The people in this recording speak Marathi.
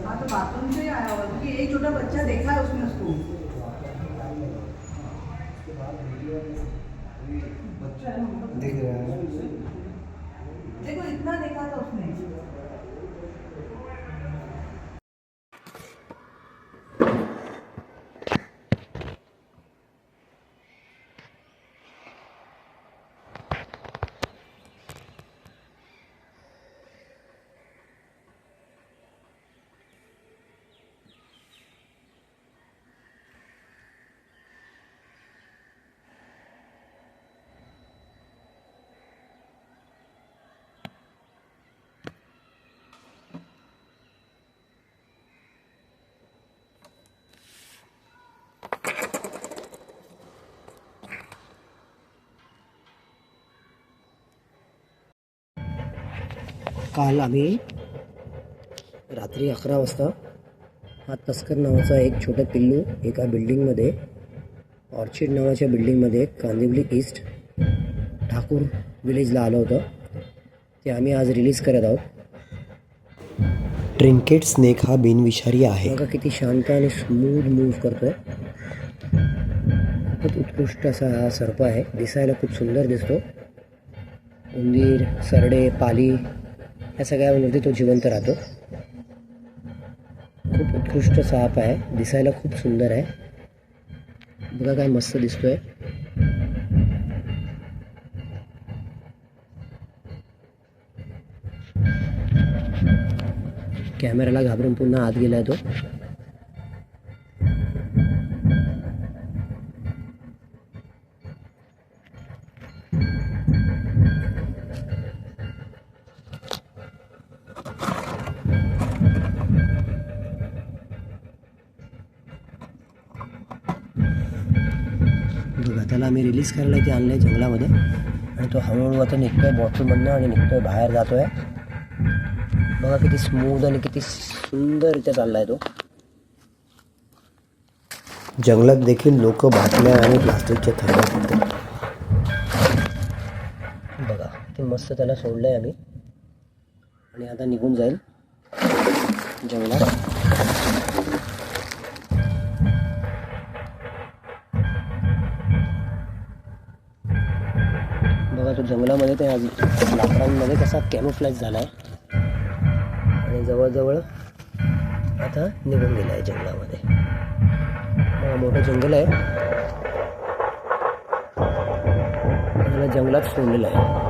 हाँ तो बाथरूम से ही आया होगा क्योंकि एक छोटा बच्चा देखा है उसने उसको। दिख रहा है। देखो इतना देखा था उसने। काल आम्ही रात्री 11 वाजता हा तस्कर नावाचा एक छोटं पिल्लू एका बिल्डिंगमध्ये, ऑर्चिड नावाच्या बिल्डिंगमध्ये कांदिवली ईस्ट ठाकूर विलेजला आलं होतं. ते आम्ही आज रिलीज करत आहोत. ट्रिंकेट स्नेक हा बिनविषारी आहे. बघा किती शांत आणि स्मूथ मूव्ह करतोय. खूप उत्कृष्ट असा हा सर्प आहे. दिसायला खूप सुंदर दिसतो. उंदीर, सरडे, पाली या सगळ्यामध्ये तो जिवंत राहतो. खूप उत्कृष्ट साप आहे. दिसायला खूप सुंदर आहे. बघा काय मस्त दिसतोय. कॅमेराला घाबरून पुन्हा आत गेलाय तो. बघा त्याला आम्ही रिलीज करायला इथे आणलं आहे जंगलामध्ये, आणि तो हळूहळू आता निघतोय बॉटलमधनं आणि निघतोय बाहेर जातोय. बघा किती स्मूथ आणि किती सुंदर इथे चाललाय तो. जंगलात देखील लोक बाटल्या आणि प्लास्टिकच्या थैल्या फेकतात. बघा किती मस्त त्याला सोडलंय आम्ही, आणि आता निघून जाईल जंगलात. बघा तो जंगलामध्ये ते लाकडांमध्ये कसा कॅमोफ्लॅज झाला आहे, आणि जवळजवळ आता निघून गेला आहे जंगलामध्ये. मोठं जंगल आहे, जंगलात सोडलेलं आहे.